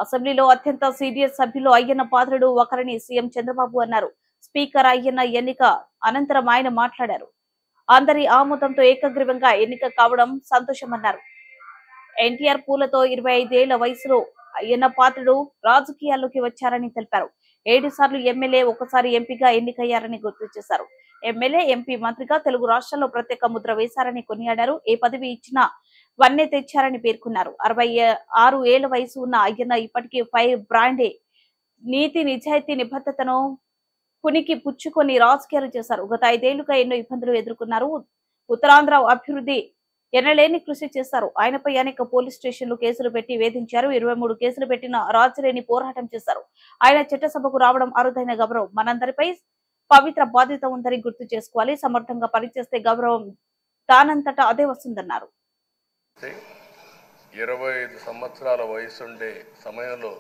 అసెంబ్లీలో అత్యంత సీనియర్ సభ్యులు అయ్యన్న పాత్రుడు ఒకరని సీఎం చంద్రబాబు అన్నారు. స్పీకర్ అయ్యన్న ఎన్నిక అనంతరం ఆయన మాట్లాడారు. అందరి ఆమోదంతో ఏకగ్రీవంగా ఎన్నిక కావడం సంతోషమన్నారు. ఎన్టీఆర్ పూలతో 25 ఏళ్ల వయసులో అయ్యన్న పాత్రుడు రాజకీయాల్లోకి వచ్చారని తెలిపారు. 7 సార్లు ఎమ్మెల్యే, ఒకసారి ఎంపీగా ఎన్నికయ్యారని గుర్తు చేశారు. ఎమ్మెల్యే, ఎంపీ, మంత్రిగా తెలుగు రాష్ట్రాల్లో ప్రత్యేక ముద్ర వేశారని కొనియాడారు. ఏ పదవి ఇచ్చినా వన్నే తెచ్చారని పేర్కొన్నారు. 66 ఏళ్ల వయసు ఉన్న అయ్యన్న ఇప్పటికీ ఫైర్ బ్రాండే. నీతి, నిజాయితీ, నిబద్ధతను పునికి పుచ్చుకొని రాజకీయాలు చేశారు. గత 5 ఏళ్లుగా ఎన్నో ఇబ్బందులు ఎదుర్కొన్నారు. ఉత్తరాంధ్ర అభివృద్ధి ఎనలేని కృషి చేశారు. ఆయనపై అనేక పోలీస్ స్టేషన్లు కేసులు పెట్టి వేధించారు. 23 కేసులు పెట్టిన రాజులేని పోరాటం చేశారు. ఆయన చట్టసభకు రావడం అరుదైన గౌరవం. మనందరిపై పవిత్ర బాధ్యత ఉందని గుర్తు చేసుకోవాలి. సమర్థంగా పనిచేస్తే గౌరవం దానంతటా అదే వస్తుందన్నారు. 25 సంవత్సరాల వయసుండే సమయంలో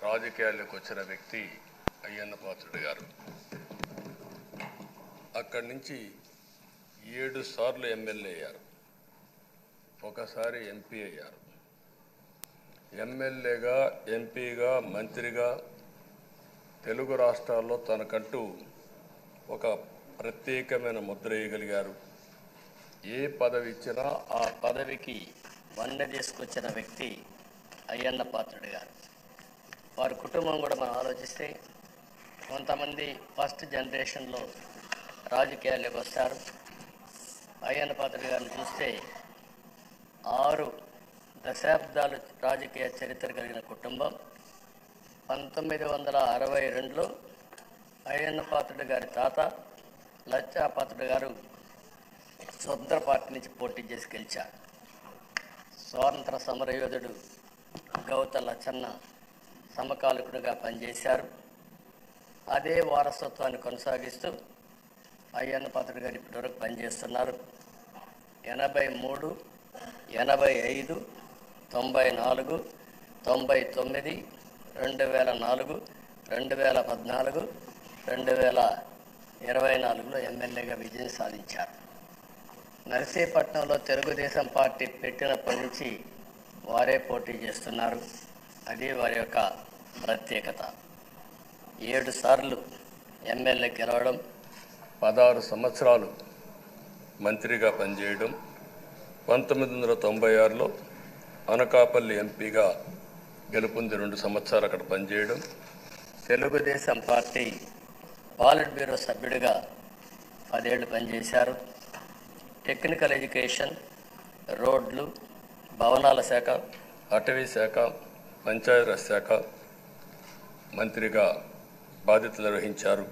రాజకీయాల్లోకి వచ్చిన వ్యక్తి అయ్యన్న పాత్రుడు గారు. అక్కడి నుంచి 7 సార్లు ఎమ్మెల్యే అయ్యారు, ఒకసారి ఎంపీ అయ్యారు. ఎమ్మెల్యేగా, ఎంపీగా, మంత్రిగా తెలుగు రాష్ట్రాల్లో తనకంటూ ఒక ప్రత్యేకమైన ముద్ర వేయగలిగారు. ఏ పదవి ఇచ్చినా ఆ పదవికి వన్నె తీసుకొచ్చిన వ్యక్తి అయ్యన్న పాత్రుడు గారు. వారి కుటుంబం కూడా మనం ఆలోచిస్తే కొంతమంది ఫస్ట్ జనరేషన్లో రాజకీయాల్లోకి వస్తారు. అయ్యన్న పాత్రుడు గారిని చూస్తే 6 దశాబ్దాలు రాజకీయ చరిత్ర కలిగిన కుటుంబం. 1962లో అయ్యన్న పాత్రుడు గారి తాత లచ్చా పాత్రుడు గారు స్వతంత్ర పార్టీ నుంచి పోటీ చేసి గెలిచారు. స్వాతంత్ర సమరయోధుడు గౌత లచ్చన్న సమకాలికుడిగా పనిచేశారు. అదే వారసత్వాన్ని కొనసాగిస్తూ అయ్యన్న పాత్రుడు గారు ఇప్పటివరకు పనిచేస్తున్నారు. 83, 85, 94, 99, 2004, 2014, 2024లో ఎమ్మెల్యేగా విజయం సాధించారు. నర్సీపట్నంలో తెలుగుదేశం పార్టీ పెట్టినప్పటి నుంచి వారే పోటీ చేస్తున్నారు. అది వారి యొక్క ప్రత్యేకత. 7 సార్లు ఎమ్మెల్యే గెలవడం, 16 సంవత్సరాలు మంత్రిగా పనిచేయడం, 1996లో అనకాపల్లి ఎంపీగా గెలుపొంది 2 సంవత్సరాలు అక్కడ పనిచేయడం, తెలుగుదేశం పార్టీ పాలిట్ బ్యూరో సభ్యుడిగా 10 ఏళ్ళు పనిచేశారు. టెక్నికల్ ఎడ్యుకేషన్, రోడ్లు, భవనాల శాఖ, అటవీ శాఖ, పంచాయతీరాజ్ శాఖ మంత్రిగా బాధ్యతలు నిర్వహించారు.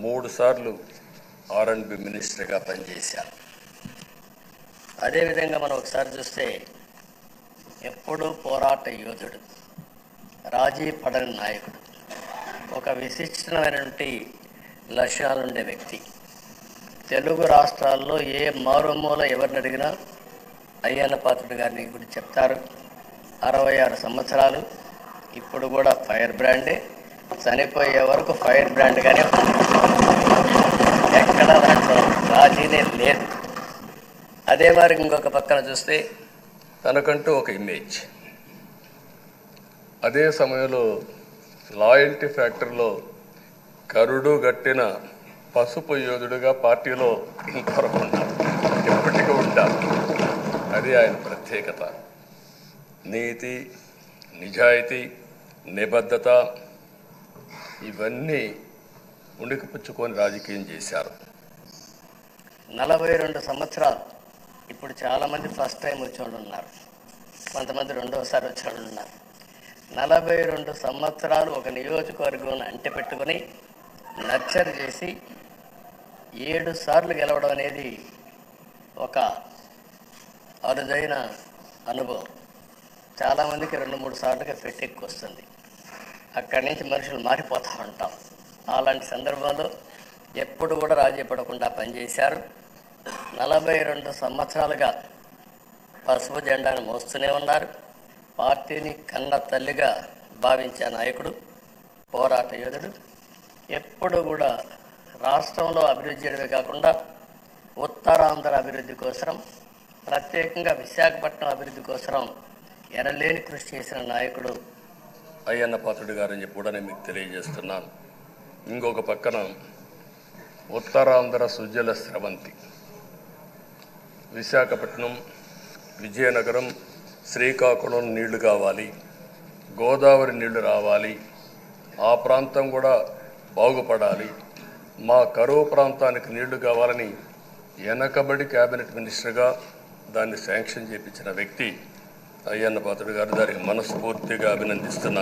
3 సార్లు R&B మినిస్టర్గా పనిచేశారు. అదేవిధంగా మనం ఒకసారి చూస్తే ఎప్పుడూ పోరాట యోధుడు, రాజీ పడని నాయకుడు, ఒక విశిష్టమైనటువంటి లక్ష్యాలుండే వ్యక్తి. తెలుగు రాష్ట్రాల్లో ఏ మారుమూల ఎవరిని అడిగినా అయ్యన్న పాత్రుడు గారిని గురించి చెప్తారు. 66 సంవత్సరాలు, ఇప్పుడు కూడా ఫైర్ బ్రాండే. చనిపోయే వరకు ఫైర్ బ్రాండ్గానే ఎక్కడ దాంట్లో రాజీనే లేదు. అదే మరి ఇంకొక పక్కన చూస్తే తనకంటూ ఒక ఇమేజ్. అదే సమయంలో లాయల్టీ ఫ్యాక్టరీలో కరుడు గట్టిన పసుపు యోధుడుగా పార్టీలో ఇంతవరకు ఉంటారు, ఎప్పటికీ ఉంటారు. అది ఆయన ప్రత్యేకత. నీతి, నిజాయితీ, నిబద్ధత ఇవన్నీ ఉణికిపుచ్చుకొని రాజకీయం చేశారు. 42 సంవత్సరాలు. ఇప్పుడు చాలామంది ఫస్ట్ టైం వచ్చేవాళ్ళు ఉన్నారు, కొంతమంది రెండవసారి వచ్చేవాళ్ళు ఉన్నారు. 42 సంవత్సరాలు ఒక నియోజకవర్గం అంటి పెట్టుకొని నర్చర్ చేసి 7 సార్లు గెలవడం అనేది ఒక అరుదైన అనుభవం. చాలామందికి 2-3 సార్లుగా పెట్టెక్కి వస్తుంది. అక్కడి నుంచి మనుషులు మారిపోతూ ఉంటాం. అలాంటి సందర్భంలో ఎప్పుడు కూడా రాజీ పడకుండా పనిచేశారు. 42 సంవత్సరాలుగా పసుపు జెండాను మోస్తూనే ఉన్నారు. పార్టీని కన్న తల్లిగా భావించే నాయకుడు, పోరాట యోధుడు. ఎప్పుడు కూడా రాష్ట్రంలో అభివృద్ధి చేయడమే కాకుండా ఉత్తరాంధ్ర అభివృద్ధి కోసం, ప్రత్యేకంగా విశాఖపట్నం అభివృద్ధి కోసం ఎనలేని కృషి చేసిన నాయకుడు అయ్యన్న పాత్రుడు గారని చెప్పి కూడా నేను మీకు తెలియజేస్తున్నాను. ఇంకొక పక్కన ఉత్తరాంధ్ర సుజల స్రవంతి విశాఖపట్నం, విజయనగరం, శ్రీకాకుళం నీళ్లు కావాలి, గోదావరి నీళ్లు రావాలి, ఆ ప్రాంతం కూడా బాగుపడాలి, మా కరువు ప్రాంతానికి నీళ్లు కావాలని వెనకబడి క్యాబినెట్ మినిస్టర్గా దాన్ని శాంక్షన్ చేయించిన వ్యక్తి అయ్యన్న పాత్రుడు గారు. దానికి మనస్ఫూర్తిగా అభినందిస్తున్నాను.